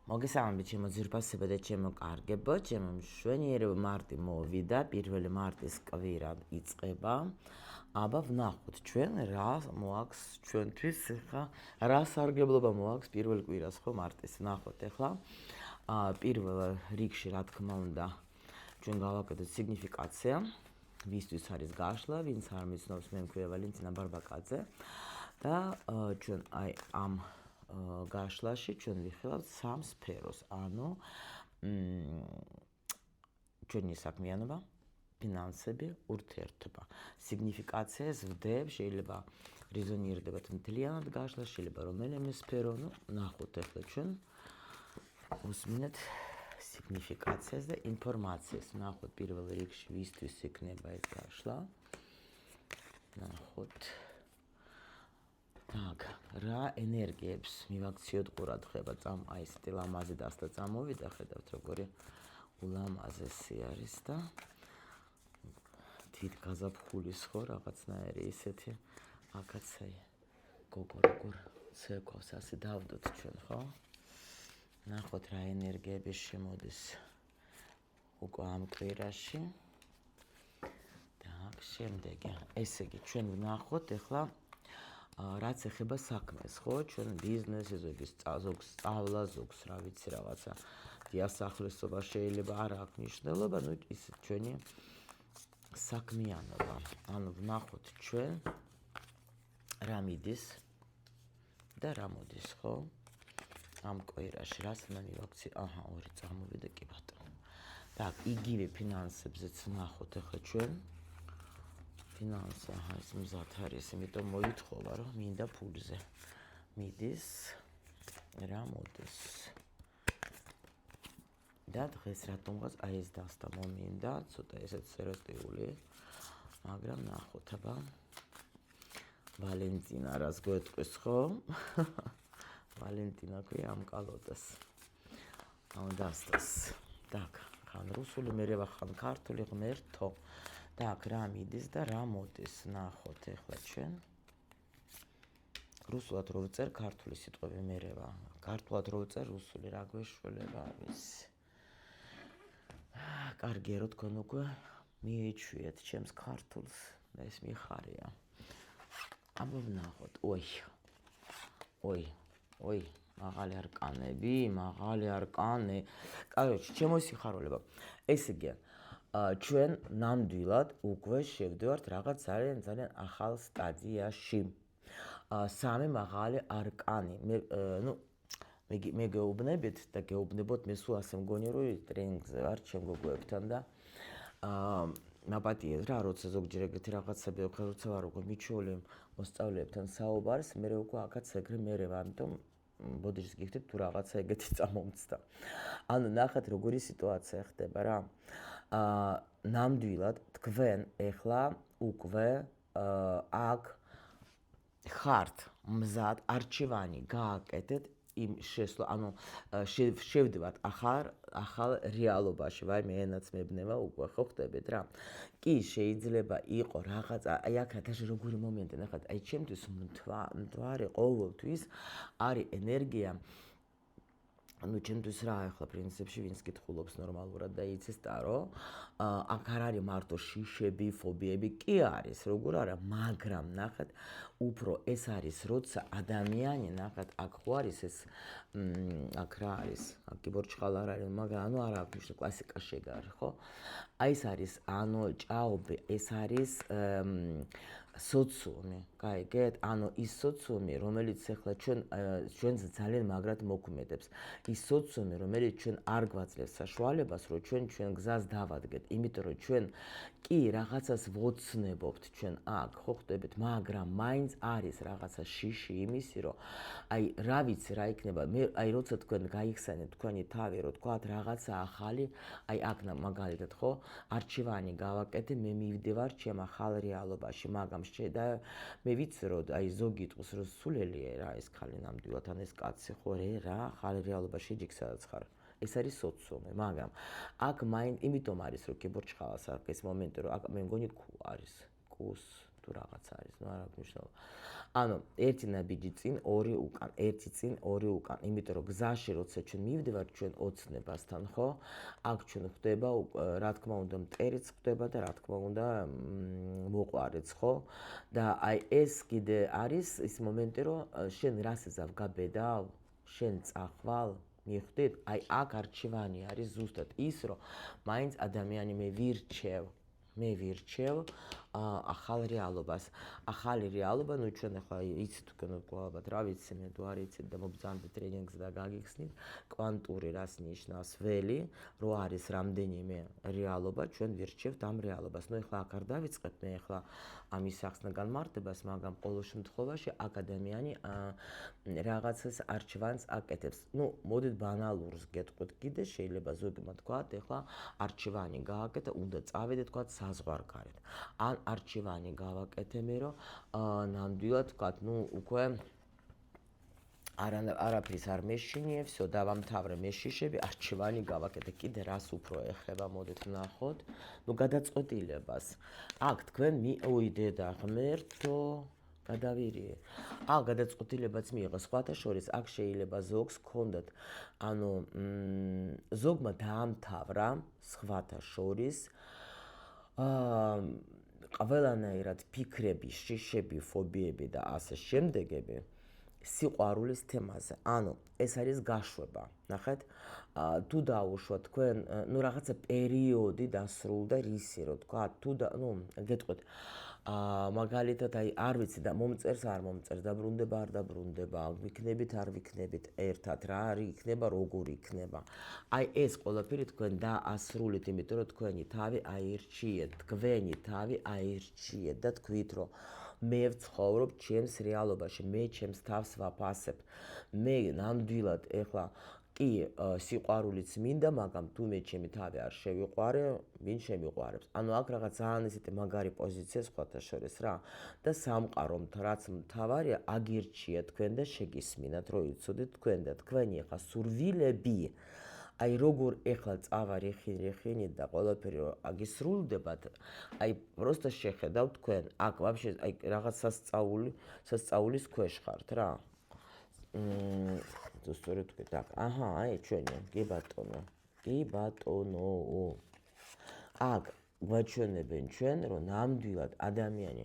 მოგესალმებით ჩემო ძვირფასებო და ჩემო კარგებო, ჩემო მშვენიერებო, მარტი მოვიდა, 1 მარტის კვირა იწყება. აბა ვნახოთ ჩვენ რა მოაქვს ჩვენთვის ხა, რა სარგებლობა მოაქვს პირველ კვირას ხო მარტის. ვნახოთ ახლა. პირველ რიგში რა თქმა უნდა ჩვენ გავაკეთოთ სიგნიფიკაცია. ვისთვის არის გაშლა, ვინც არ მიცნობს მე მქვია ვალენტინა ბარბაკაძე და ჩვენ აი ამ გაშლაში ჩვენ ვიხილავთ სამ სფეროს, ანუ ჩვენი საქმიანობა, ფინანსები, ურთიერთობა. სიგნიფიკაციას ვდებ, შეიძლება რეზონირდებათ მთლიანად გაშლა, შეიძლება რომელიმე სფერო, ნახოთ ახლა ჩვენ უსმინეთ სიგნიფიკაციას და ინფორმაციას. ნახოთ პირველ რიგში ვისთვის იქნება ეს გაშლა. ნახოთ Так, რა ენერგიებს მივაქციოთ ყურადღება წამ აი ესეთი ლამაზი დასტა წამოვიდა, ხედავთ როგორი ულამაზესი არის და თვით გაზაფხულის ხო რაღაცნაირი ისეთი აკაცაი გოგო როგორ ცეკვავს ასე დავდოთ ჩვენ ხო? ნახოთ რა ენერგიები შემოდის უკვე ამ კვირაში. Так, შემდეგი, ესე იგი ჩვენ ვნახოთ ახლა რაც ეხება საქმეს, ხო? ჩვენ ბიზნესი, ზოგის სწავლა, ზოგს რა ვიცი რაღაცა დიასახლისობა შეიძლება არ აქვს მნიშვნელობა, ის ჩვენი საქმიანობა. ანუ ვნახოთ ჩვენ რა მიდის და რა მოდის, ხო? ამ კვირაში რაც უნდა მივაქციო, ორი წამოვიდა კი ბატონო. Так, იგივე ფინანსებზეც ვნახოთ ახლა ჩვენ ფინანსი, ეს მზად არის, იმიტომ მოითხოვა, რომ მინდა ფულზე მიდის, რა მოდის. და დღეს რატომღაც აი ეს დასტა მომინდა, ცოტა ესეც სეროტიული, მაგრამ ნახოთ, აბა ვალენტინა რას გვეტყვის, ხო? ვალენტინა ქვია ამ კალოდას. ამ დასტას. Так, ხან რუსული, მე ხან ქართული ღმერთო. Так, რა მიდის და რა მოდის, ნახოთ ახლა ჩვენ. რუსულად რო ვწერ, ქართული სიტყვები მერევა. ქართულად რო ვწერ, რუსული რა გვეშველება არის. კარგია რო თქვენ უკვე მიეჩვიეთ ჩემს ქართულს და ეს მიხარია. აბა ვნახოთ. ой, მაღალი არკანები, მაღალი არკანე. Короче, ჩემო სიხარულება. ესე იგი ჩვენ ნამდვილად უკვე შევდივართ რაღაც ძალიან ახალ სტადიაში. სამი მაღალი არკანი. მე გეუბნებით და გეუბნებოთ, მე სულ ასე მგონია, რომ ტრენინგზე ვარ ჩემ გოგოებთან და მაპატიეთ რა, როცა ზოგჯერ ეგეთი რაღაცები როცა ვარ უკვე მიჩვეული მოსწავლეებთან საუბარს, მე უკვე აქაც ეგრე მერევა, ამიტომ ბოდიშს გიხდით თუ რაღაცა ეგეთი წამომცდა. ანუ ნახეთ როგორი სიტუაცია ხდება რა. ნამდვილად თქვენ ახლა უკვე აქ ხართ მზად არჩევანი გააკეთეთ იმ შესვლა, ანუ შევდივართ ახალ რეალობაში, ვაი მე ენაცმებნება უკვე ხო ხდებით რა. კი შეიძლება იყო რაღაცა, აი აქ დაშ როგორი მომენტი, ნახეთ, აი ჩემთვის მთვარე ყოველთვის არის ენერგია. ანუ ჩემთვის რა ახლა პრინციპში ვინც კითხულობს ნორმალურად და იცის ტარო, აქ არ არის მარტო შიშები, ფობიები, კი არის, როგორ არა, მაგრამ ნახეთ, უფრო ეს არის, როცა ადამიანი ნახეთ, აქ ხო არის ეს აქ რა არის, აქ კიბორჩხალ არ არის, მაგრამ ანუ არ აქვს ნიშნულობა, კლასიკა შეგარ, ხო? აი ეს არის, ანუ ჭაობი, ეს არის სოციუმი, გაიგეთ? ანუ ის სოციუმი, რომელიც ახლა ჩვენს ძალიან მაგრად მოქმედებს. ის სოციუმი, რომელიც ჩვენ არ გვაძლევს საშუალებას, რომ ჩვენ გზას დავადგეთ, იმიტომ რომ ჩვენ კი რაღაცას ვოცნებობთ ჩვენ აქ, ხო ხდებით, მაგრამ მაინც არის რაღაცა შიში იმისი, რომ აი რა ვიცი რა იქნება, მე აი როცა თქვენ გაიხსენეთ თქვენი თავი, რომ თქვათ რაღაცა ახალი, აი აქ მაგალითად ხო, არჩევანი გავაკეთე, მე მივდივარ ჩემ ახალ რეალობაში, მაგრამ და მე ვიცი რომ აი ზოგი იტყვის რომ სულელია რა ეს ქალი ნამდვილად ან ეს კაცი ხო რა ახალ რეალობაში ჯიქ სადაც ხარ. ეს არის სოციუმი, მაგრამ აქ იმიტომ არის რომ კიბორჩხალას აქ ეს მომენტი რომ აქ მე მგონი კუ არის, კუს თუ რაღაც არის, ნუ არ აქვს მნიშვნელობა. ანუ ერთი ნაბიჯი წინ, ორი უკან, ერთი წინ, ორი უკან. იმიტომ რომ გზაში როცა ჩვენ მივდივართ ჩვენ ოცნებასთან, ხო? აქ ჩვენ ხვდება, რა თქმა უნდა, მტერიც ხვდება და რა თქმა უნდა, მოყვარეც, ხო? და აი ეს კიდე არის ის მომენტი, რომ შენ რასაზავ გაბედავ, შენ წახვალ, მიხვდით? აი აქ არჩევანი არის ზუსტად ის, რომ მაინც ადამიანი მე ვირჩევ ახალ რეალობას. ახალი რეალობა, ნუ ჩვენ ახლა იცით თქვენ უკვე რა ვიცი, მე თუ არ იცით და მობრძანებით ტრენინგს და გაგიხსნით, კვანტური რას ნიშნავს ველი, რო არის რამდენიმე რეალობა, ჩვენ ვირჩევთ ამ რეალობას. ნუ ახლა აქ არ დავიწყებ მე ახლა ამის სახსნაგან მარტებას, მაგრამ ყოველ შემთხვევაში აქ ადამიანი რაღაცას არჩევანს აკეთებს. ნუ მოდით ბანალურს გეტყვით კიდე, შეიძლება ზოგმა თქვათ, ახლა არჩევანი გააკეთა, უნდა წავიდე თქვათ საზღვარგარეთ. ან არჩევანი გავაკეთე მე, რომ ნამდვილად თქვათ, ნუ უკვე არაფრის არ მეშინიე, всё, დავამთავრე მეშიშები, არჩევანი გავაკეთე. კიდე რას უფრო ეხება, მოდით ვნახოთ. ნუ გადაწყვეტილებას. აქ თქვენ მივიდეთ ღმერთო, გადავირიე. აქ გადაწყვეტილებაც მიიღო. სხვათა შორის აქ შეიძლება ზოგს გქონდათ, ანუ ზოგმა დაამთავრა სხვათა შორის ყველანაირად ფიქრები, შიშები, ფობიები და ასე შემდეგები სიყვარულის თემაზე. ანუ ეს არის გაშვება. ნახეთ? თუ დაუშვათ თქვენ, ნუ რაღაცა პერიოდი დასრულდა რისი, რო თქვა, თუ ნუ გეტყვით, მაგალითად აი არ ვიცი და მომწერს არ მომწერს, დაბრუნდება არ დაბრუნდება, ვიქნებით არ ვიქნებით ერთად, რა არის იქნება, როგორ იქნება. აი ეს ყველაფერი თქვენ დაასრულეთ, იმიტომ რომ თქვენი თავი აირჩიეთ, თქვენი თავი აირჩიეთ და თქვით, რომ მე ვცხოვრობ ჩემს რეალობაში, მე ჩემს თავს ვაფასებ. მე ნამდვილად ეხლა კი სიყვარულიც მინდა, მაგრამ თუ მე ჩემი თავი არ შევიყვარე, ვინ შემიყვარებს? ანუ აქ რაღაც ძალიან ისეთი მაგარი პოზიცია სხვათა შორის რა. და სამყარომ რაც მთავარია, აგირჩიეთ თქვენ და შეგისმინათ, რომ იცოდეთ თქვენ და თქვენი ეხლა სურვილები, აი როგორ ეხლა წავა რეხინით და ყველაფერი რომ აგისრულდებათ, აი პროსტა შეხედავთ თქვენ, აქ ვაფშე აი რაღაც სასწაულის ქვეშ ხართ რა. სწორედ თქვით აქ. აჰა, აი ჩვენია, კი ბატონო. კი ბატონო. აქ გვაჩვენებენ ჩვენ, რომ ნამდვილად ადამიანი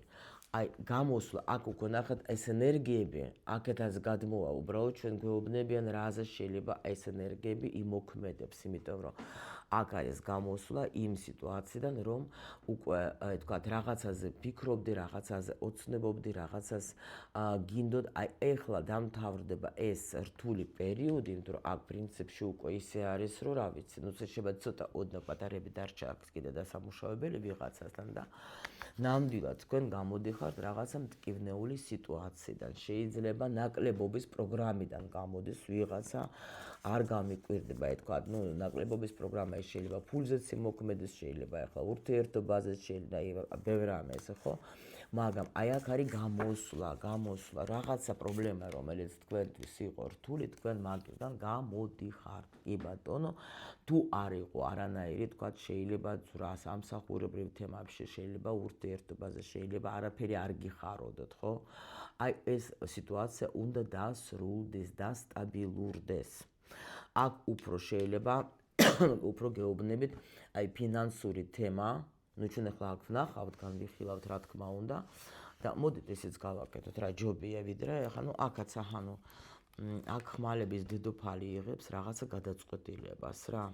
აი გამოსვლა, აქ უკვე ნახეთ ეს ენერგიები, აქეთაც გადმოვა, უბრალოდ ჩვენ გვეუბნებიან რაზე შეიძლება ეს ენერგიები იმოქმედებს, იმიტომ რომ აქ არის გამოსვლა იმ სიტუაციიდან, რომ უკვე თქვათ რაღაცაზე ფიქრობდი, რაღაცაზე ოცნებობდი, რაღაცას გინდოდ, აი ეხლა დამთავრდება ეს რთული პერიოდი, იმიტომ რომ აქ პრინციპში უკვე ისე არის, რომ რა ვიცი, ნუ შეიძლება ცოტა ოდნავ პატარები დარჩა აქ კიდე დასამუშავებელი ვიღაცასთან და ნამდვილად თქვენ გამოდიხართ რაღაცა მტკივნეული სიტუაციიდან, შეიძლება ნაკლებობის პროგრამიდან გამოდის ვიღაცა, არ გამიკვირდება, თქვა, ნუ ნაკლებობის პროგრამა შეიძლება ფულზეც იმოქმედეს, შეიძლება ახლა ურთიერთობაზეც, შეიძლება ბევრ რამეზე, ხო? მაგრამ აი აქ არის გამოსვლა, რაღაცა პრობლემა, რომელიც თქვენთვის იყო რთული, თქვენ მაგიდან გამოდიხართ. კი ბატონო, თუ არ იყო არანაირი, თქვა, შეიძლება ძვრას, ამსახურებრივ თემებში, შეიძლება ურთიერთობაზე, შეიძლება არაფერი არ გიხაროდოთ, ხო? აი ეს სიტუაცია უნდა დასრულდეს, დასტაბილურდეს. აქ უფრო შეიძლება, უფრო გეუბნებით, აი ფინანსური თემა, ნუ ჩვენ ახლა აქ ვნახავთ, განვიხილავთ, რა თქმა უნდა, და მოდით ესეც გავაკეთოთ, რა ჯობია ვიდრე, ახლა ნუ აქაც ახანო აქ ხმალების დედოფალი იღებს რაღაცა გადაწყვეტილებას რა.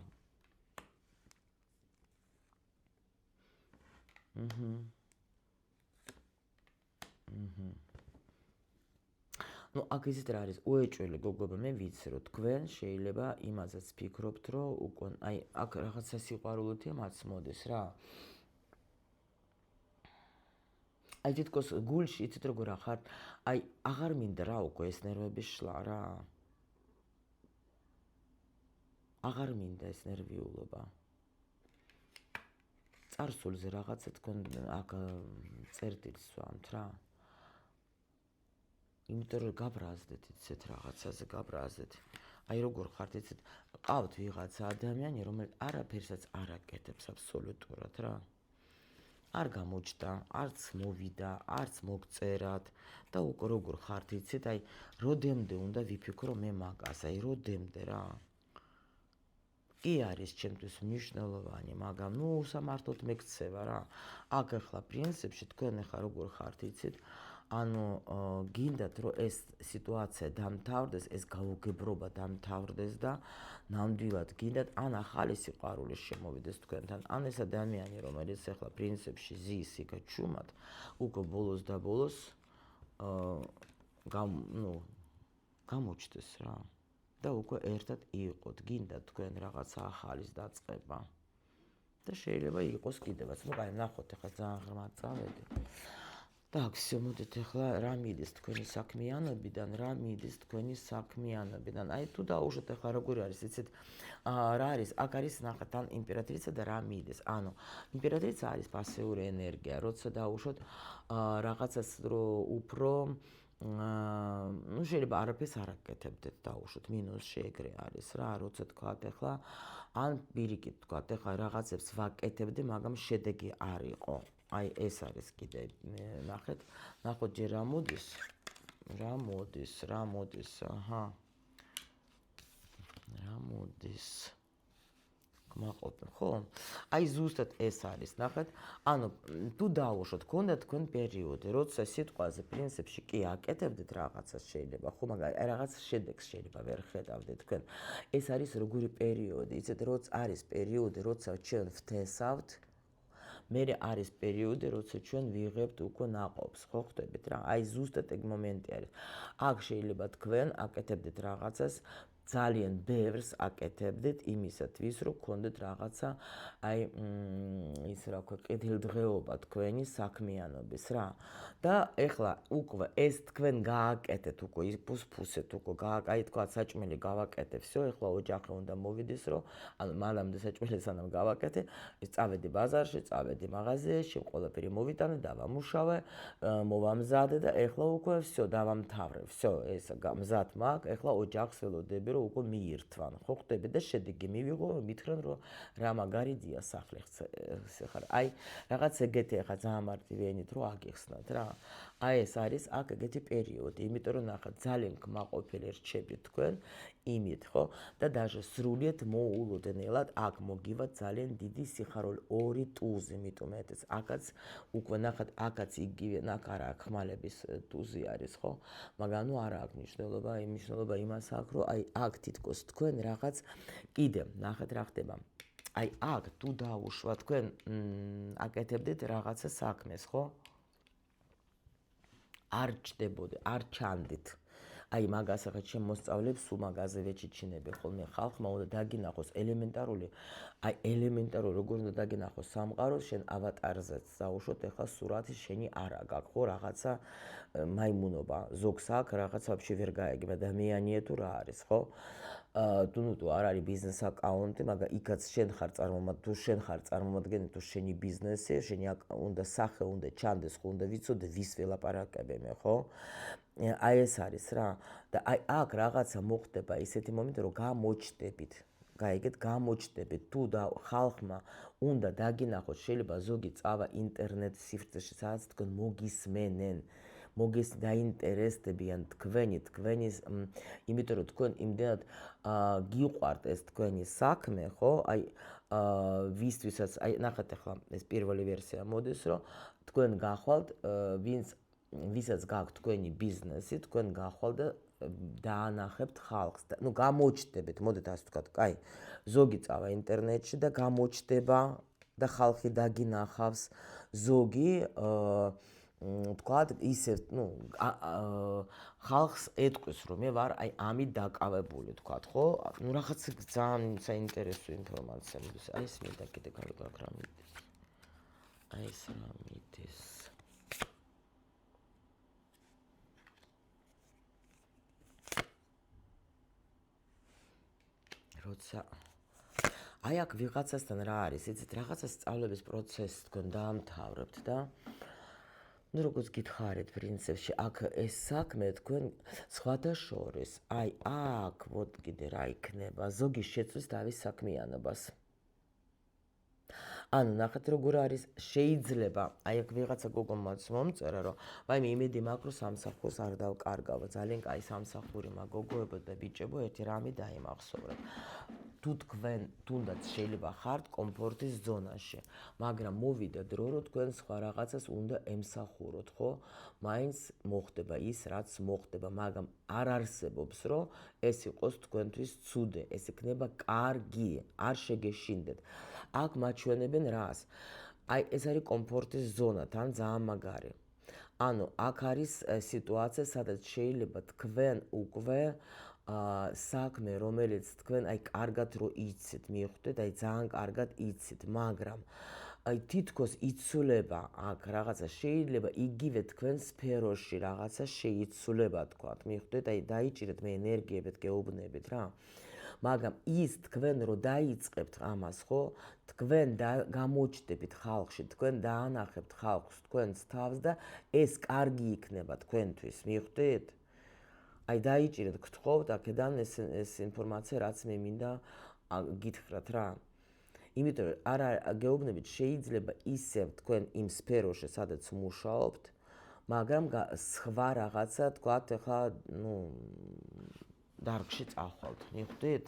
ნუ აქ ისეთ რა არის, უეჭველი გოგოები, მე ვიცი, რომ თქვენ შეიძლება იმაზეც ფიქრობთ, რომ უკვე აი აქ რაღაცა სიყვარულო თემაც მოდის რა. აი თითქოს გულში იცით როგორ ახართ, აი აღარ მინდა რა უკვე ეს ნერვების შლა რა. აღარ მინდა ეს ნერვიულობა. წარსულზე რაღაცა თქვენ აქ წერტილს ვამთ რა. იმიტომ რომ გაბრაზდეთ იცით რაღაცაზე გაბრაზდეთ. აი როგორ ხართ იცით, ყავთ ვიღაცა ადამიანი, რომელიც არაფერსაც არ აკეთებს აბსოლუტურად რა. არ გამოჩნდა, არც მოვიდა, არც მოგწერათ და უკვე როგორ ხართ იცით, აი როდემდე უნდა ვიფიქრო მე მაგას, აი როდემდე რა. კი არის ჩემთვის მნიშვნელოვანი, მაგრამ ნუ უსამართლოდ მეკცევა რა. აქ ახლა პრინციპში თქვენ ახლა როგორ ხართ იცით, ანუ გინდათ რომ ეს სიტუაცია დამთავრდეს, ეს გაუგებრობა დამთავრდეს და ნამდვილად გინდათ ან ახალი სიყვარული შემოვიდეს თქვენთან, ან ეს ადამიანი რომელიც ახლა პრინციპში ზის იქ ჩუმად, უკვე ბოლოს და ბოლოს გამოჩნდეს რა. და უკვე ერთად იყოთ, გინდათ თქვენ რაღაცა ახალის დაწყება. და შეიძლება იყოს კიდევაც, ნუ აი ნახოთ ახლა ძალიან ღრმა წავედი. და მოდით ახლა რა მიდის თქვენი საქმიანობიდან, რა მიდის თქვენი საქმიანობიდან. აი თუ დაუშვათ ახლა როგორი არის, იცით, რა არის, აქ არის ნახეთ ან იმპერატრიცა და რა მიდის. ანუ იმპერატრიცა არის პასიური ენერგია, როცა დაუშვათ რაღაცას რო უფრო ну შეიძლება არაფერს არ აკეთებდეთ დაუშვათ მინუსში ეგრე არის რა როცა თქვათ ახლა ან პირიქით თქვათ ახლა რაღაცებს ვაკეთებდი მაგრამ შედეგი არ იყო აი ეს არის კიდე ნახოთ ჯერ რა მოდის აჰა რა მოდის გმაყოფენ, ხო? აი ზუსტად ეს არის, ნახეთ, ანუ თუ დაუშვოთ, გქონდა თქვენ პერიოდი, როცა სიტყვაზე პრინციპში კი აკეთებდით რაღაცას შეიძლება, ხო, მაგრამ რაღაც შედეგს შეიძლება ვერ ხედავდეთ თქვენ. ეს არის როგორი პერიოდი, იცით, როცა არის პერიოდი, როცა ჩვენ ვთესავთ, მერე არის პერიოდი, როცა ჩვენ ვიღებთ უკვე ნაყოფს, ხო ხვდებით რა? აი ზუსტად ეგ მომენტი არის. აქ შეიძლება თქვენ აკეთებდით რაღაცას ძალიან ბევრს აკეთებდით იმისათვის, რომ გქონდეთ რაღაცა, აი ის რა ქვია, კეთილდღეობა თქვენი საქმიანობის რა. და ეხლა უკვე ეს თქვენ გააკეთეთ, უკვე იფუსფუსეთ, უკვე აი თქვა საჭმელი გავაკეთე, всё, ეხლა ოჯახი უნდა მოვიდეს, რომ ანუ მანამდე საჭმელი სანამ გავაკეთე, წავედი ბაზარში, წავედი მაღაზიაში, ყველაფერი მოვიტანე, დავამუშავე, მოვამზადე და ეხლა უკვე всё, დავამთავრე, всё, ეს მზად მაქვს, ეხლა ოჯახს ველოდები, რომ უკვე მიირთვან, ხო ხვდები და შედეგი მივიღო, მითხრან რომ რა მაგარია სახლი ხარ. აი რაღაც ეგეთი ახლა ძალიან მარტივი ენით რომ აგიხსნათ რა. აი ეს არის აქ ეგეთი პერიოდი, იმიტომ რომ ნახეთ ძალიან კმაყოფილი რჩებით თქვენ იმით, ხო? და даже სრულიად მოულოდნელად აქ მოგივა ძალიან დიდი სიხარული ორი ტუზი, იმიტომ ეს აქაც უკვე ნახეთ აქაც იგივე ნახ არა ხმალების ტუზი არის, ხო? მაგრამ ნუ არა აქვს მნიშვნელობა, მნიშვნელობა იმას აქვს, რომ აი აქ თითქოს თქვენ რაღაც კიდე ნახეთ რა ხდება. აი აქ თუ დაუშვა თქვენ აკეთებდით რაღაცა საქმეს, ხო? არ ჩდებოდი, არ ჩანდით. აი მაგას ახლა ჩემ მოსწავლებს სულ მაგაზე ვეჩიჩინები ხოლმე ხალხმა უნდა დაგინახოს ელემენტარული აი ელემენტარული როგორ უნდა დაგინახოს სამყაროს შენ ავატარზეც დაუშვოთ ახლა სურათი შენი არა გაქვს ხო რაღაცა მაიმუნობა ზოგს აქვს რაღაცა вообще ვერ გაიგებ ადამიანია თუ რა არის ხო თუ არ არის ბიზნეს აკაუნტი მაგრამ იქაც შენ ხარ თუ შენ ხარ წარმომადგენელი თუ შენი ბიზნესი შენი უნდა სახე უნდა ჩანდეს ხო უნდა ვიცოდე ვის ველაპარაკებ მე ხო აი ეს არის რა და აი აქ რაღაცა მოხდება ისეთი მომენტი რომ გამოჩნდებით გაიგეთ გამოჩნდებით თუ და ხალხმა უნდა დაგინახოთ შეიძლება ზოგი წავა ინტერნეტ სივრცეში სადაც თქვენ მოგისმენენ დაინტერესდებიან თქვენის იმიტომ რომ თქვენ იმდენად გიყვართ ეს თქვენი საქმე ხო აი ვისთვისაც აი ნახეთ ახლა ეს პირველი ვერსია მოდის რომ თქვენ გახვალთ ვისაც გაქვთ თქვენი ბიზნესი თქვენ გახვალთ და დაანახებთ ხალხს და ნუ გამოჩნდებით მოდით ასე ვთქვათ კაი ზოგი წავა ინტერნეტში და გამოჩნდება და ხალხი დაგინახავს ზოგი თქვათ ისე ნუ ხალხს ეტყვის რომ მე ვარ აი ამით დაკავებული თქვათ ხო ნუ რაღაც ძალიან საინტერესო ინფორმაცია მოდის აი ეს მე და კიდე გაგრამ მიდის აი ეს რა მიდის როცა აი აქ ვიღაცასთან რა არის იცით რაღაცა სწავლების პროცესი თქვენ დაამთავრებთ და ну როგორც გითხარით პრინციპში აქ ეს საქმე თქვენ სხვათა შორის აი აქ вот კიდე რა იქნება ზოგი შეცვლის თავის საქმიანობას ანუ ნახეთ როგორ არის შეიძლება აი აქ ვიღაცა გოგო მომწერა რომ ვაიმე იმედი მაქვს რომ სამსახურს არ დავკარგავ ძალიან კაი სამსახური მაქვს გოგოებო და ბიჭებო ერთი რამე დაიმახსოვრეთ თუ თქვენ თუნდაც შეიძლება ხართ კომფორტის ზონაში მაგრამ მოვიდა დრო რომ თქვენ სხვა რაღაცას უნდა ემსახუროთ ხო მაინც მოხდება ის რაც მოხდება მაგრამ არ არსებობს რომ ეს იყოს თქვენთვის ცუდე ეს იქნება კარგი არ შეგეშინდეთ აქ მაჩვენებენ რას აი ეს არის კომფორტის ზონა თან ძალიან მაგარი ანუ აქ არის სიტუაცია სადაც შეიძლება თქვენ უკვე საქმე რომელიც თქვენ აი კარგად რო იცით მიხვდეთ აი ძალიან კარგად იცით მაგრამ აი თითქოს იცვლება აქ რაღაცა შეიძლება იგივე თქვენ სფეროში რაღაცა შეიცვლება თქვათ მიხვდეთ აი დაიჭირეთ მე ენერგიებით გეუბნებით რა მაგრამ ის თქვენ რო დაიწყებთ ამას ხო თქვენ გამოჩნდებით ხალხში თქვენ დაანახებთ ხალხს თქვენს თავს და ეს კარგი იქნება თქვენთვის მიხვდეთ აი დაიჭირეთ გთხოვთ აქედან ეს ინფორმაცია რაც მე მინდა გითხრათ რა იმიტომ რომ არა გეუბნებით შეიძლება ისევ თქვენ იმ სფეროში სადაც მუშაობთ მაგრამ სხვა რაღაცა თქვათ ახლა ნუ დარგში წახვალთ მიხვდით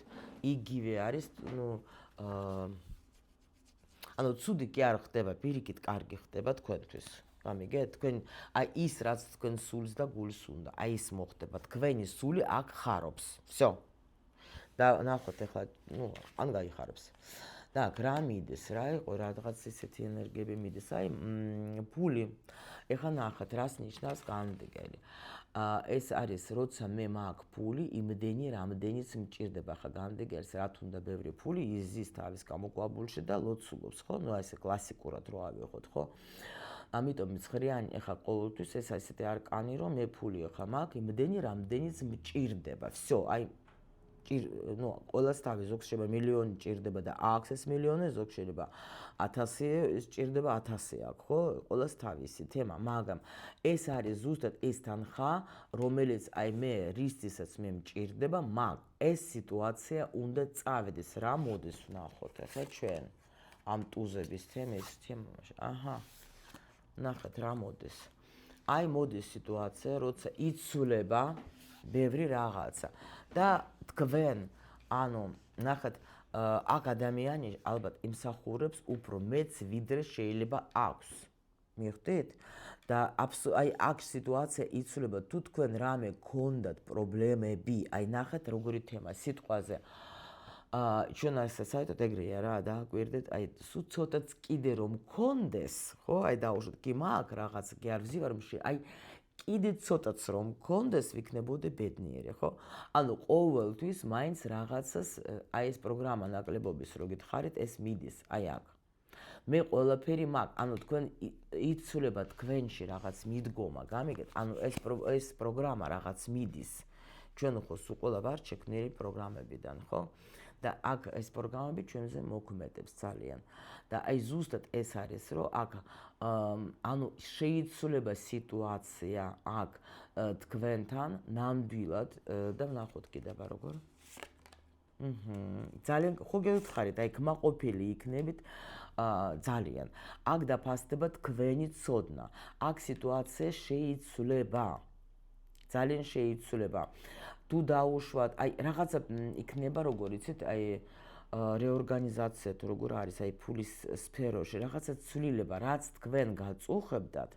იგივე არის ნუ ანუ ცუდი კი არ ხდება პირიქით კარგი ხდება თქვენთვის გამიგეთ თქვენ აი ის რაც თქვენ სულს და გულს უნდა აი ის მოხდება თქვენი სული აქ ხარობს всё და ნახოთ ახლა ნუ ან გაიხარებს და რა მიდის რა იყო რაღაც ისეთი ენერგიები მიდის აი ფული ეხლა ნახეთ რას ნიშნავს განდეგელი ეს არის როცა მე მაქვს ფული იმდენი რამდენიც მჭირდება ხა განდეგელს რა თუნდა ბევრი ფული იზის თავის გამოყვაბულში და ლოცულობს ხო ნუ ესე კლასიკურად რო ავიღოთ ხო ამიტომ მცხრიანი ეხა ყოველთვის ეს ასეთი არკანი რომ მე ფული ეხა მაქვს იმდენი რამდენიც მჭირდება всё აი ნუ ყველას თავი ზოგს შეიძლება მილიონი ჭირდება და აქვს ეს მილიონი ზოგს შეიძლება 1000 ჭირდება 1000 აქვს ხო ყველას თავისი თემა მაგრამ ეს არის ზუსტად ეს თანხა რომელიც აი მე რისთვისაც მე მჭირდება მაგ ეს სიტუაცია უნდა წავედეს რა მოდის ვნახოთ ახლა ჩვენ ამ ტუზების თემის თემაში აჰა ნახეთ რა მოდის აი მოდის სიტუაცია როცა იცვლება ბევრი რაღაცა და თქვენ ანუ ნახეთ აქ ადამიანი ალბათ იმსახურებს უფრო მეც ვიდრე შეიძლება აქვს მიხვდით და აი აქ სიტუაცია იცვლება თუ თქვენ რამე გქონდათ პრობლემები აი ნახეთ როგორი თემა სიტყვაზე ჩვენ ასე საერთოდ ეგრეა რა დააკვირდეთ აი სულ ცოტაც კიდე რომ გქონდეს ხო აი დაუშვათ კი მაქვს რაღაც კი არ ვზივარ აი კიდე ცოტაც რომ გქონდეს ვიქნებოდე ბედნიერი ხო ანუ ყოველთვის მაინც რაღაცას აი ეს პროგრამა ნაკლებობის რო გითხარით ეს მიდის აი აქ მე ყველაფერი მაქვს ანუ თქვენ იცვლება თქვენში რაღაც მიდგომა გამიგეთ ანუ ეს პროგრამა რაღაც მიდის ჩვენ ხო სულ ყველა ვარ შექმნილი პროგრამებიდან ხო და აქ ეს პროგრამები ჩვენზე მოქმედებს ძალიან და აი ზუსტად ეს არის რომ აქ ანუ შეიცვლება სიტუაცია აქ თქვენთან ნამდვილად და ვნახოთ კიდევ როგორ ძალიან ხო გეუთხარით აი კმაყოფილი იქნებით ძალიან აქ დაფასდება თქვენი ცოდნა აქ სიტუაცია შეიცვლება ძალიან შეიცვლება თუ დაუშვათ აი რაღაცა იქნება როგორ იცით აი რეორგანიზაცია თუ როგორ არის აი ფულის სფეროში რაღაცა ცვლილება რაც თქვენ გაწუხებდათ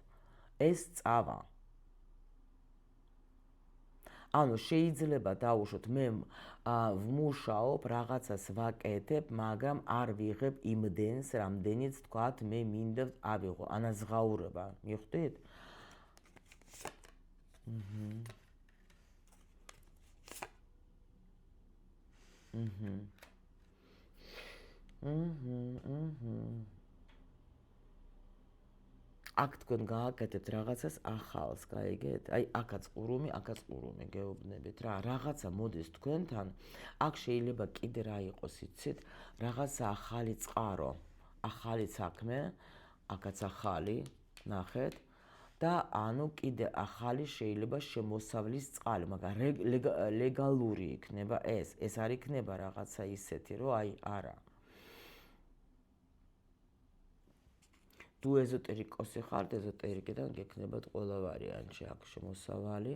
ეს წავა ანუ შეიძლება დაუშვოთ მე ვმუშაობ რაღაცას ვაკეთებ მაგრამ არ ვიღებ იმდენს რამდენიც თქვათ მე მინდა ავიღო ანაზღაურება მიხვდით აქ თქვენ გააკეთებთ რაღაცას ახალს, გაიგეთ? აი, აქაც ყურუმი გეუბნებით რა, რაღაცა მოდის თქვენთან, აქ შეიძლება კიდე რა იყოს, იცით? რაღაცა ახალი წყარო, ახალი საქმე, აქაც ახალი, ნახეთ? და ანუ კიდე ახალი შეიძლება შემოსავლის წყალი, მაგრამ ლეგალური იქნება ეს არ იქნება რაღაცა ისეთი, რომ აი, არა. თუ ეზოტერიკოსი ხართ, ეზოტერიკიდან გექნებათ ყველა ვარიანტი აქ შემოსავალი.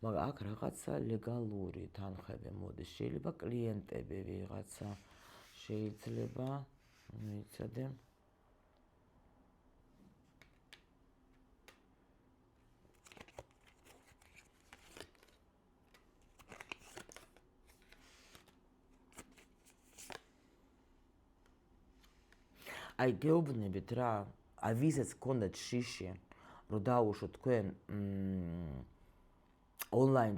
მაგრამ აქ რაღაცა ლეგალური თანხები მოდის. შეიძლება კლიენტები ვიღაცა შეიძლება მიცადე. აი გეუბნებით რა, აი ვისაც გქონდათ შიში, რომ დაუშვოთ თქვენ ონლაინ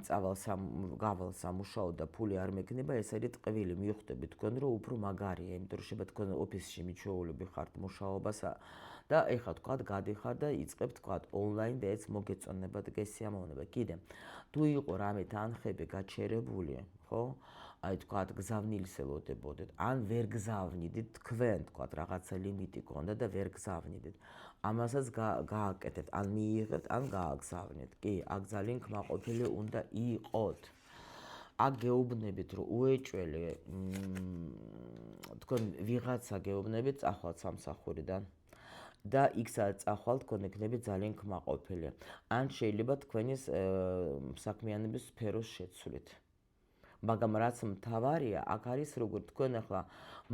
გავალ სამუშაო და ფული არ მექნება, ეს არის ტყვილი, მიხვდებით თქვენ რომ უფრო მაგარია, იმიტომ რომ შეიძლება თქვენ ოფისში მიჩვეულები ხართ მუშაობასა და ეხლა თქვათ გადიხარ და იწყებთ თქვათ ონლაინ და ეს მოგეწონებათ გესიამოვნება. კიდე თუ იყო რამე თანხები გაჩერებული, ხო? აი თქვათ გზავნილს ელოდებოდეთ, ან ვერ გზავნიდით თქვენ, თქვათ რაღაცა ლიმიტი გქონდა და ვერ გზავნიდით. ამასაც გააკეთებთ, ან მიიღებთ, ან გააგზავნეთ. კი, აქ ძალიან კმაყოფილი უნდა იყოთ. აქ გეუბნებით, რომ უეჭველი თქვენ ვიღაცა გეუბნებით, წახვალთ სამსახურიდან. და იქ სადაც წახვალთ, თქვენ იქნებით ძალიან კმაყოფილი. ან შეიძლება თქვენი საქმიანობის სფეროს შეცვლით. მაგრამ რაც მთავარია, აქ არის როგორ თქვენ ახლა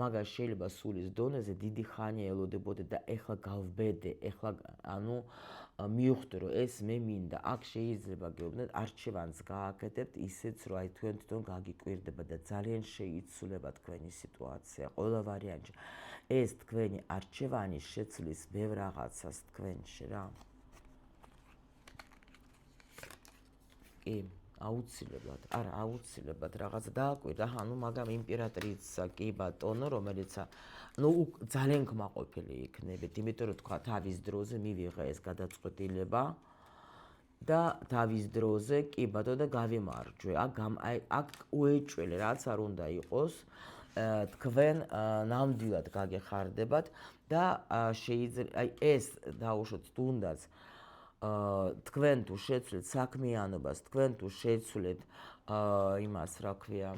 მაგას შეიძლება სულის დონეზე დიდი ხანია ელოდებოდეთ და ეხლა გავბედე, ეხლა ანუ მივხვდი რომ ეს მე მინდა. აქ შეიძლება გეუბნეთ, არჩევანს გააკეთებთ ისიც რომ აი თქვენ თვითონ გაგიკვირდება და ძალიან შეიცვლება თქვენი სიტუაცია ყველა ვარიანტში. ეს თქვენი არჩევანი შეცვლის ბევრ რაღაცას თქვენში რა. კი აუცილებლად, არა აუცილებლად რაღაცა დააკვირდა, ანუ მაგრამ იმპერატრიცა კი ბატონო, რომელიც ძალიან კმაყოფილი იქნებით, იმიტომ რომ თქვა თავის დროზე მივიღე ეს გადაწყვეტილება და თავის დროზე კი ბატონო და გავიმარჯვე. აქ უეჭველი რაც არ უნდა იყოს, თქვენ ნამდვილად გაგეხარდებათ და შეიძლება აი ეს დაუშვოთ თუნდაც თქვენ თუ შეცვლით საქმიანობას, თქვენ თუ შეცვლით იმას, რა ქვია,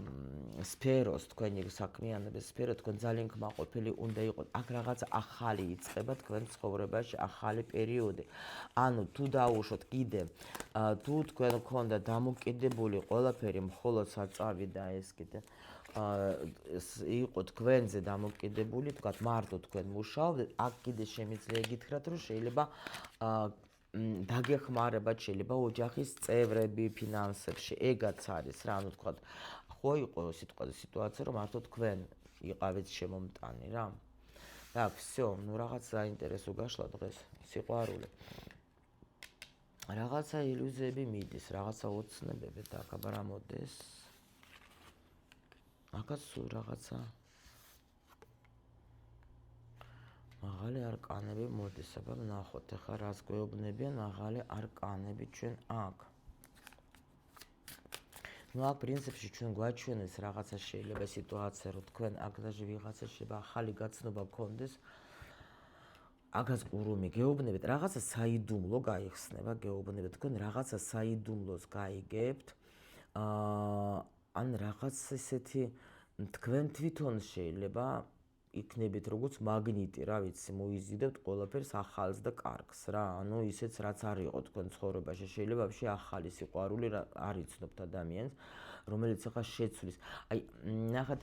სფეროს, თქვენი საქმიანობის სფერო, თქვენ ძალიან კმაყოფილი უნდა იყოთ. აქ რაღაცა ახალი იწყება თქვენ ცხოვრებაში, ახალი პერიოდი. ანუ თუ დაუშვოთ კიდე, თუ თქვენ გქონდა დამოკიდებული ყველაფერი მხოლოდ საწავი და ეს კიდე იყო თქვენზე დამოკიდებული, თქვათ მარტო თქვენ მუშაობდეთ, აქ კიდე შემიძლია გითხრათ, რომ შეიძლება დაგეხმარებათ შეიძლება ოჯახის წევრები ფინანსებში, ეგაც არის რა, ანუ თქვათ, ხო იყო სიტყვაზე სიტუაცია, რომ მარტო თქვენ იყავით შემომტანი რა. და всё, ну რაღაც საინტერესო გაშლა დღეს, სიყვარული. რაღაცა ილუზიები მიდის, რაღაცა ოცნებები და აკაბარა მოდეს. აკაც სულ რაღაცა მაღალი არკანები მოდის, აბა ნახოთ ახლა რას გვეუბნებიან მაღალი არკანები ჩვენ აქ. ну აქ პრინციპში ჩვენ გვაჩვენეს რაღაცა შეიძლება სიტუაცია, რომ თქვენ აქ даже ვიღაცა შეიძლება ახალი გაცნობა გქონდეს. აქაც ყურუმი გეუბნებით, რაღაცა საიდუმლო გაიხსნება, გეუბნებით თქვენ რაღაცა საიდუმლოს გაიგებთ. ან რაღაც ესეთი თქვენ თვითონ შეიძლება იქნებით როგორც მაგნიტი, რა ვიცი, მოიზიდებთ ყველაფერს ახალს და კარგს რა. ანუ ისეც რაც არ იყო თქვენ ცხოვრებაში, შეიძლება ვაფშე ახალი სიყვარული არ იცნობთ ადამიანს, რომელიც ახლა შეცვლის. აი, ნახეთ,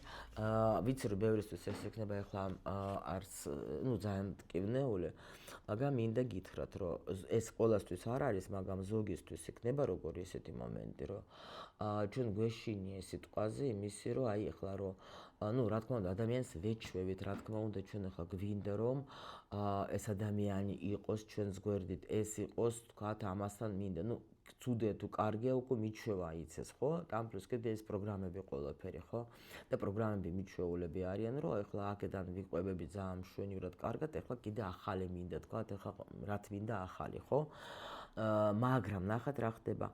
ვიცი რომ ბევრისთვის ეს იქნება ახლა არც, ну, ძალიან მტკივნეული, მაგრამ მინდა გითხრათ, რომ ეს ყველასთვის არ არის, მაგრამ ზოგისთვის იქნება როგორი ესეთი მომენტი, რომ ჩვენ გვეშინია სიტყვაზე იმისი, რომ აი ახლა რომ ну, რა თქმა უნდა, ადამიანს ვეჩვევით, რა თქმა უნდა, ჩვენ ახლა გვინდა რომ ეს ადამიანი იყოს ჩვენს გვერდით, ეს იყოს, თქვათ, ამასთან მინდა. ну, ცუდია თუ კარგია, უკვე მიჩვევა იცეს, ხო? там პლუს კიდე ეს პროგრამები ყველაფერი, ხო? და პროგრამები მიჩვეულები არიან, რომ ახლა აქედან ვიყვებები ძალიან მშვენივრად კარგად, ახლა კიდე ახალი მინდა, თქვათ, ახლა რა თმინდა ახალი, ხო? მაგრამ ნახეთ რა ხდება.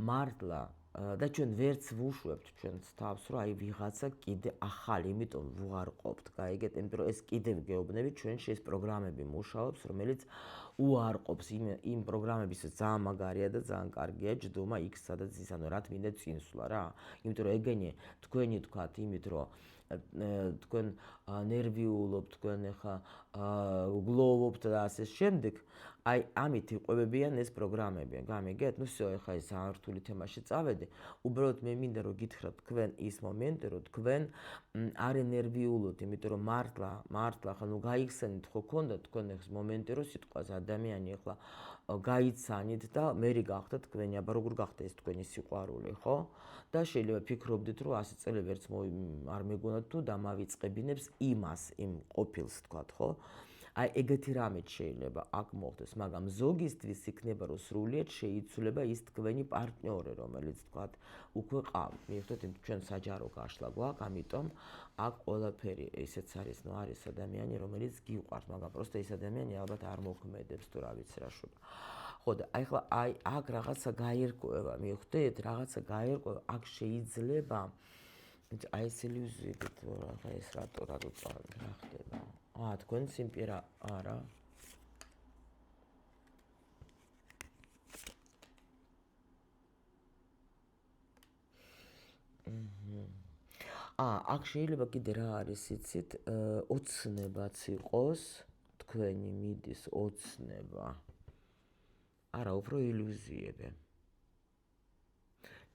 მართლა და ჩვენ ვერც ვუშვებთ ჩვენს თავს, რომ აი ვიღაცა კიდე ახალი, იმიტომ ვუარყოფთ, გაიგეთ, იმიტომ რომ ეს კიდევ გეუბნებით, ჩვენში ეს პროგრამები მუშაობს, რომელიც უარყოფს იმ პროგრამების ძალიან მაგარია და ძალიან კარგია ჯდომა იქ სადაც ის, ანუ რა თმინდა წინსვლა რა. იმიტომ რომ ეგენი თქვენი თქვათ იმით, რომ თქვენ ნერვიულობთ, თქვენ ეხა გლოვობთ და ასე შემდეგ, აი ამით იყვებებიან ეს პროგრამები. გამიგეთ? ნუ всё, ეხა ეს ართული თემაში წავედი. უბრალოდ მე მინდა რომ გითხრათ თქვენ ის მომენტი, რომ თქვენ არ ენერვიულოთ, იმიტომ რომ მართლა ხა ნუ გაიხსენით ხო ქონდა თქვენ ეს მომენტი, რომ სიტყვას ადამიანი ეხლა გაიცანით და მერი გახდათ თქვენი, აბა როგორ გახდა ეს თქვენი სიყვარული, ხო? და შეიძლება ფიქრობდით, რომ 100 წელი ვერც არ მეგონათ თუ დამავიწყებინებს იმას, იმ ყოფილს თქვათ, ხო? აი ეგეთი რამეც შეიძლება აქ მოხდეს, მაგრამ ზოგისთვის იქნება რომ სრულიად შეიცვლება ის თქვენი პარტნიორი, რომელიც თქვათ უკვე ყავთ. მიხვდეთ, ჩვენ საჯარო გაშლა გვაქვს, ამიტომ აქ ყველაფერი ესეც არის, ნუ არის ადამიანი, რომელიც გიყვარს, მაგრამ პროსტა ეს ადამიანი ალბათ არ მოქმედებს თუ რა ვიცი რა შუა. ხო და აი ხლა აი აქ რაღაცა გაერკვევა, მიხვდეთ, რაღაცა გაერკვევა, აქ შეიძლება აი ეს ილუზიებით რა ეს რატო რა ხდება. თქვენ სიმპირა არა. აქ შეიძლება კიდე რა არის, იცით, ოცნებაც იყოს, თქვენი მიდის ოცნება. არა, უფრო ილუზიები.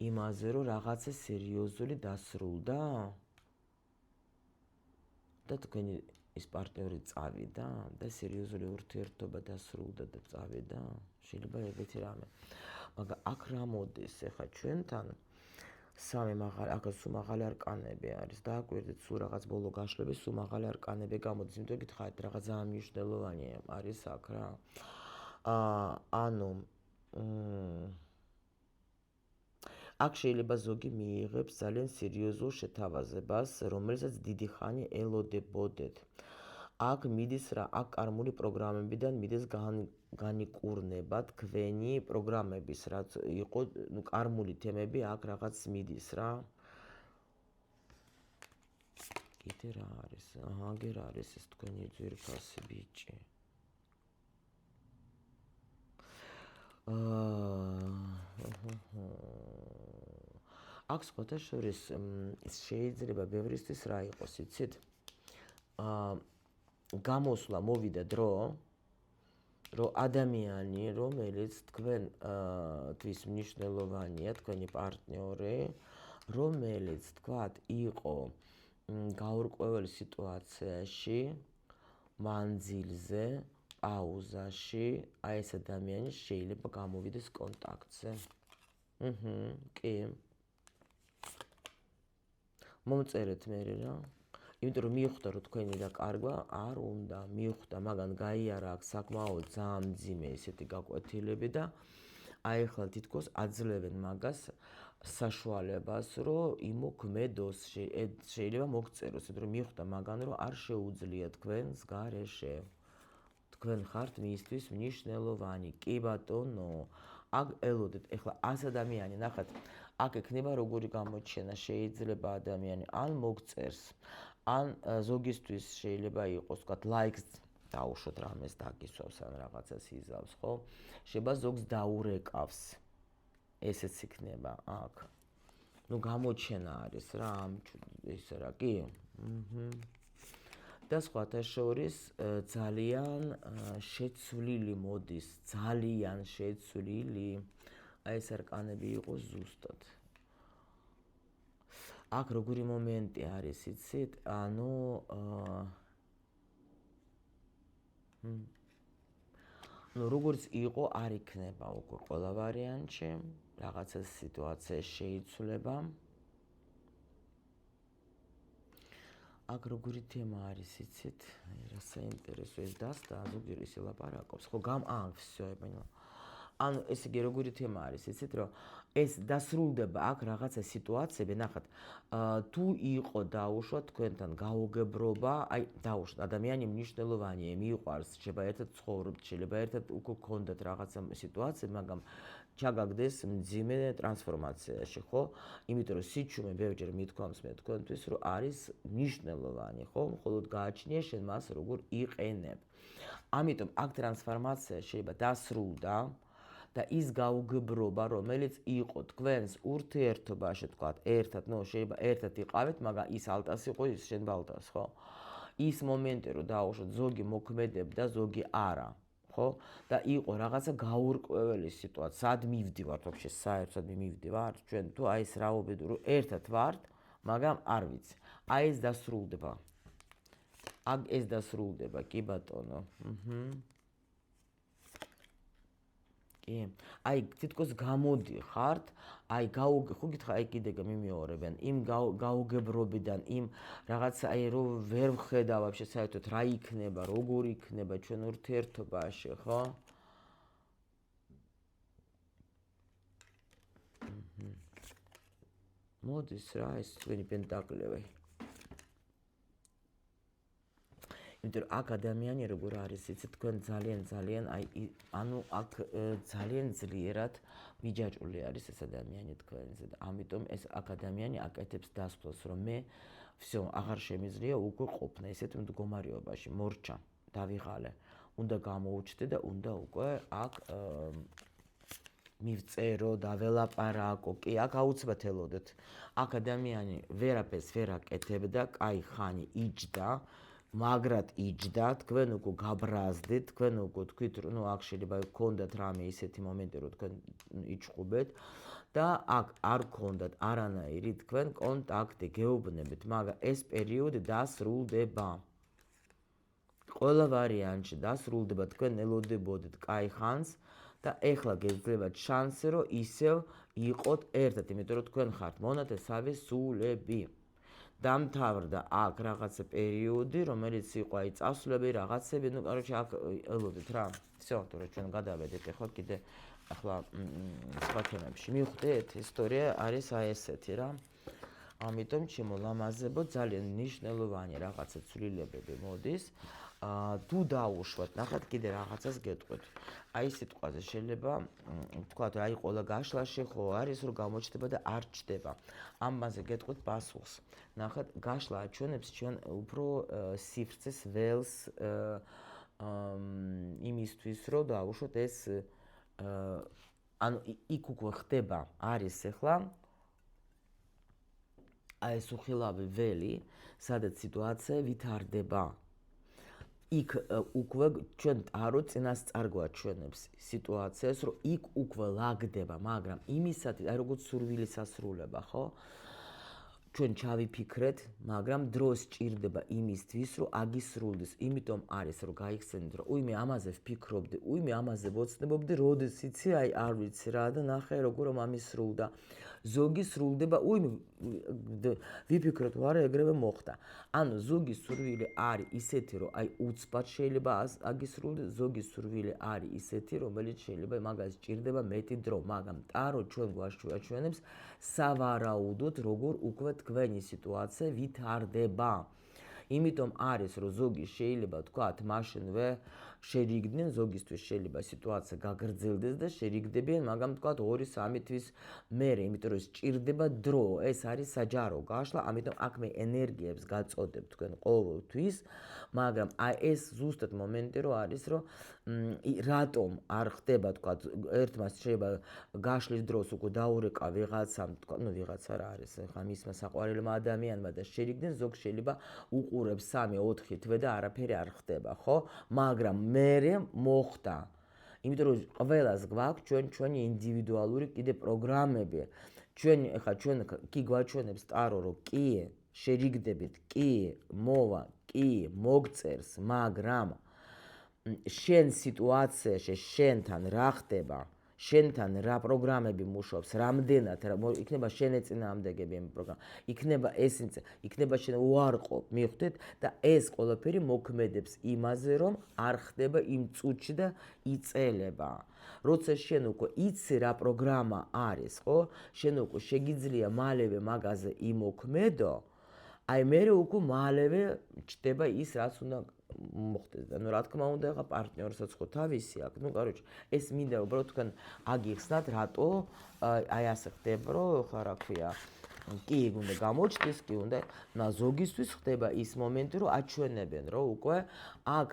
იმაზე, რომ რაღაცა სერიოზული დასრულდა და თქვენი ის პარტნიორი წავიდა და სერიოზული ურთიერთობა დასრულდა და წავიდა, შეიძლება ეგეთი რამე. მაგრამ აქ რა მოდის ახლა ჩვენთან სამი მაღალი, აქ სულ მაღალი არკანები არის და აკვირდით სულ რაღაც ბოლო გაშლების სულ მაღალი არკანები გამოდის, იმიტომ გითხარით რაღაც ძალიან მნიშვნელოვანი არის აქ რა. ანუ აქ შეიძლება ზოგი მიიღებს ძალიან სერიოზულ შეთავაზებას, რომელსაც დიდი ხანი ელოდებოდეთ. აქ მიდის რა, აქ კარმული პროგრამებიდან მიდის განიკურნება თქვენი პროგრამების, რაც იყო, ნუ კარმული თემები აქ რაღაც მიდის რა. კიდე რა არის? აგერ არის ეს თქვენი ძვირფასი ბიჭი. აქ სხვათა შორის შეიძლება ბევრისთვის რა იყოს, იცით? გამოსვლა მოვიდა დრო, რომ ადამიანი, რომელიც თქვენთვის მნიშვნელოვანია, თქვენი პარტნიორი, რომელიც თქვათ იყო გაურკვეველ სიტუაციაში, მანძილზე, პაუზაში, აი ეს ადამიანი შეიძლება გამოვიდეს კონტაქტზე. კი. მომწერეთ მე რა. იმიტომ რომ მიხვდა რომ თქვენი დაკარგვა არ უნდა, მიხვდა, მაგრამ გაიარა აქ საკმაოდ ძალიან მძიმე ესეთი გაკვეთილები და აი ახლა თითქოს აძლევენ მაგას საშუალებას, რომ იმოქმედოს, შეიძლება მოგწეროს, იმიტომ რომ მიხვდა მაგან რომ არ შეუძლია თქვენს გარეშე. თქვენ ხართ მისთვის მნიშვნელოვანი. კი ბატონო, აქ ელოდეთ. ეხლა 100 ადამიანი, ნახეთ, აქ ექნება როგორი გამოჩენა, შეიძლება ადამიანი ან მოგწერს, ან ზოგისთვის შეიძლება იყოს, ვთქვათ, ლაიქს დაუშვოთ რამეს დაგისვავს ან რაღაცას იზავს, ხო? შეიძლება ზოგს დაურეკავს. ესეც იქნება აქ. ნუ გამოჩენა არის რა, ისე რა, კი? და სხვათა შორის ძალიან შეცვლილი მოდის, ძალიან შეცვლილი. აი ეს არკანები იყო ზუსტად. აქ როგორი მომენტი არის, იცით? ანუ როგორც იყო, არ იქნება უკვე ყველა ვარიანტში, რაღაცა სიტუაცია შეიცვლება. აქ როგორი თემა არის, იცით? რა საინტერესო ეს დასდა, ზოგიერთი ისე ლაპარაკობს, ხო, всё, ანუ ესე იგი როგორი თემა არის, იცით, რომ ეს დასრულდება აქ რაღაცა სიტუაციები, ნახეთ, თუ იყო დაუშვა თქვენთან გაუგებრობა, აი დაუშვათ, ადამიანი მნიშვნელოვანია, მიყვარს, შეიძლება ერთად ცხოვრობთ, შეიძლება ერთად უკვე გქონდათ რაღაცა სიტუაცია, მაგრამ ჩაგაგდეს მძიმე ტრანსფორმაციაში, ხო? იმიტომ რომ სიჩუმე ბევრჯერ მithქვამს მე თქვენთვის, რომ არის მნიშვნელოვანი, ხო? მხოლოდ გააჩნია შენ მას როგორ იყენებ. ამიტომ აქ ტრანსფორმაცია შეიძლება დასრულდა და ის გაუგებრობა, რომელიც იყო თქვენს ურთიერთობაში, თქვათ, ერთად, შეიძლება ერთად იყავით, მაგრამ ის ალტას იყო, ის შენ ბალტას, ხო? ის მომენტი, რომ დაუშვათ, ზოგი მოქმედებდა, ზოგი არა, ხო? და იყო რაღაცა გაურკვეველი სიტუაცია, სად მივდივართ, ვაფშე, საერთოდ მივდივართ, ჩვენ თუ აი ეს რაობები, რომ ერთად ვართ, მაგრამ არ ვიცი. აი ეს დასრულდება. აქ ეს დასრულდება, კი ბატონო. კი. აი თითქოს გამოდიხართ, აი ხო გითხრა, აი კიდე მიმეორებენ იმ გაუგებრობიდან, იმ რაღაცა აი რომ ვერ ვხედა ვაფშე საერთოდ რა იქნება, როგორ იქნება ჩვენ ურთიერთობაში, ხო? მოდის რა ეს თქვენი პენტაკლები. იმიტომ რომ აქ ადამიანი როგორ არის, იცით, თქვენ ძალიან აი ანუ აქ ძალიან ძლიერად მიჯაჭვული არის ეს ადამიანი თქვენზე და ამიტომ ეს აქ ადამიანი აკეთებს დასვლას, რომ მე всё, აღარ შემიძლია უკვე ყოფნა ესეთ მდგომარეობაში, მორჩა, დავიღალე. უნდა გამოუჩდე და უნდა უკვე აქ მივწერო, დაველაპარაკო, კი, აქ აუცილებლად ელოდეთ. აქ ადამიანი ვერაფერს ვერ აკეთებდა, კაი ხანი იჯდა, მაგრად იჯდა, თქვენ უკვე გაბრაზდით, თქვენ უკვე თქვით, რომ აქ შეიძლება გქონდათ რამე ისეთი მომენტი, რომ თქვენ იჩხუბეთ და აქ არ გქონდათ არანაირი თქვენ კონტაქტი, გეუბნებით, მაგრამ ეს პერიოდი დასრულდება. ყველა ვარიანტში დასრულდება, თქვენ ელოდებოდით კაი ხანს და ეხლა გეძლევათ შანსი, რომ ისევ იყოთ ერთად, იმიტომ რომ თქვენ ხართ მონათესავე სულები. დამთავრდა აქ რაღაცა პერიოდი, რომელიც იყო აი წასვლები, რაღაცები, ну, короче, აქ ელოდეთ რა. всё, თორე ჩვენ გადავედით ახლა კიდე ახლა სხვა თემებში. მივხვდით, ისტორია არის აი ესეთი რა. ამიტომ ჩემო ლამაზებო, ძალიან მნიშვნელოვანი რაღაცა ცვლილებები მოდის. თუ დაუშვათ, ნახეთ კიდე რაღაცას გეტყვით. აი სიტყვაზე შეიძლება ვთქვათ, აი ყველა გაშლაში ხო არის, რომ გამოჩნდება და არ ჩნდება. ამაზე გეტყვით პასუხს. ნახეთ, გაშლა აჩვენებს ჩვენ უფრო სივრცეს ველს იმისთვის, რომ დაუშვათ ეს ანუ იქ უკვე ხდება, არის ახლა აი ეს უხილავი ველი, სადაც სიტუაცია ვითარდება. იქ უკვე ჩვენ ტარო წინასწარ გვაჩვენებს სიტუაციას, რომ იქ უკვე ლაგდება, მაგრამ იმისათვის, აი როგორც სურვილის ასრულება, ხო? ჩვენ ჩავიფიქრეთ, მაგრამ დრო სჭირდება იმისთვის, რომ აგისრულდეს. იმიტომ არის, რომ გაიხსენეთ, რომ უიმე ამაზე ვფიქრობდი, უიმე ამაზე ვოცნებობდი, როდის იცი, აი არ ვიცი რა და ნახე როგორ ამისრულდა. ზოგი სრულდება, უიმე ვიფიქროთ, ვარა ეგრევე მოხდა. ანუ ზოგი სურვილი არის ისეთი, რომ აი უცბად შეიძლება აგისრულდეს, ზოგი სურვილი არის ისეთი, რომელიც შეიძლება მაგას სჭირდება მეტი დრო, მაგრამ ტარო ჩვენ გვაჩვენებს სავარაუდოდ, როგორ უკვე თქვენი სიტუაცია ვითარდება. იმიტომ არის, რომ ზოგი შეიძლება თქვათ, მაშინვე შერიგდნენ, ზოგისთვის შეიძლება სიტუაცია გაგრძელდეს და შერიგდებიან, მაგრამ თქვათ 2-3 თვის მერე, იმიტომ რომ სჭირდება დრო, ეს არის საჯარო გაშლა, ამიტომ აქ მე ენერგიებს გაწოდებ თქვენ ყოველთვის, მაგრამ აი ეს ზუსტად მომენტი რო არის, რომ რატომ არ ხდება, თქვათ, ერთმა შეიძლება გაშლის დროს უკვე დაურეკა ვიღაცამ, თქვათ, ну ვიღაცა რა არის, ხა მისმა საყვარელმა ადამიანმა და შერიგდნენ, ზოგ შეიძლება უყურებს 3-4 თვე და არაფერი არ ხდება, ხო? მაგრამ მერე მოხდა. იმიტომ რომ ყველას გვაქვს ჩვენი ინდივიდუალური კიდე პროგრამები. ჩვენ კი გვაჩვენებს ტარო, რომ კი შერიგდებით, კი მოვა, კი მოგწერს, მაგრამ შენ სიტუაციაში შენთან რა ხდება, შენთან რა პროგრამები მუშაობს, რამდენად იქნება შენ ეწინააღმდეგები ამ პროგრამ, იქნება შენ უარყოფ, მიხვდით და ეს ყველაფერი მოქმედებს იმაზე, რომ არ ხდება იმ წუთში და იწელება. როცა შენ უკვე იცი რა პროგრამა არის, ხო? შენ უკვე შეგიძლია მალევე მაგაზე იმოქმედო, აი მე უკვე მალევე ჩდება ის, რაც უნდა მოხდეს და რა თქმა უნდა ახლა პარტნიორსაც ხო თავისი აქვს, ну короче, ეს მინდა უბრალოდ თქვენ აგიხსნათ, რატო აი ასე ხდება, რომ ხა რა ქვია, კი უნდა გამოჩნდეს, კი უნდა ზოგისთვის ხდება ის მომენტი, რომ აჩვენებენ, რომ უკვე აქ,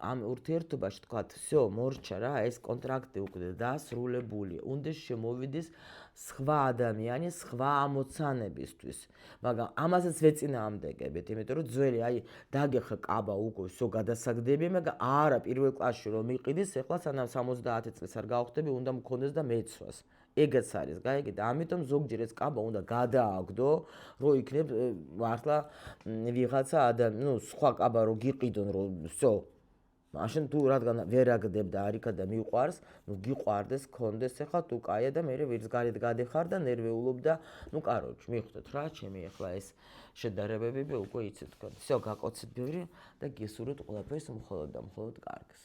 ამ ურთიერთობაში თქვათ, всё, მორჩა რა, ეს კონტრაქტი უკვე დასრულებულია. უნდა შემოვიდეს სხვა ადამიანი, სხვა ამოცანებისთვის. მაგრამ ამასაც ვეწინააღმდეგებით, იმიტომ რომ ძველი, დაგეხა კაბა უკვე всё გადასაგდები, მაგრამ არა პირველ კლასში რომ მიყიდეს, ახლა სანამ 70 წელს არ გავხდები, უნდა მქონდეს და მეცვას. ეგეც არის, გაიგეთ? ამიტომ ზოგჯერ ეს კაბა უნდა გადააგდო, რომ იქნებ მართლა ვიღაცა სხვა კაბა რო გიყიდონ, რომ всё. მაშინ თუ რადგან ვერ აგდებ და არ იქა და მიყვარს, გიყვარდეს, კონდეს, ახლა თუ კაია და მე ვერც გარეთ გადეხარ და ნერვეულობ და კაროჩ, მიხვდეთ რა, ჩემი ახლა ეს შედარებები უკვე იცით თქვენ. всё, გაკოცეთ ბევრი და გესურვებთ ყველაფერს მხოლოდ და მხოლოდ კარგს.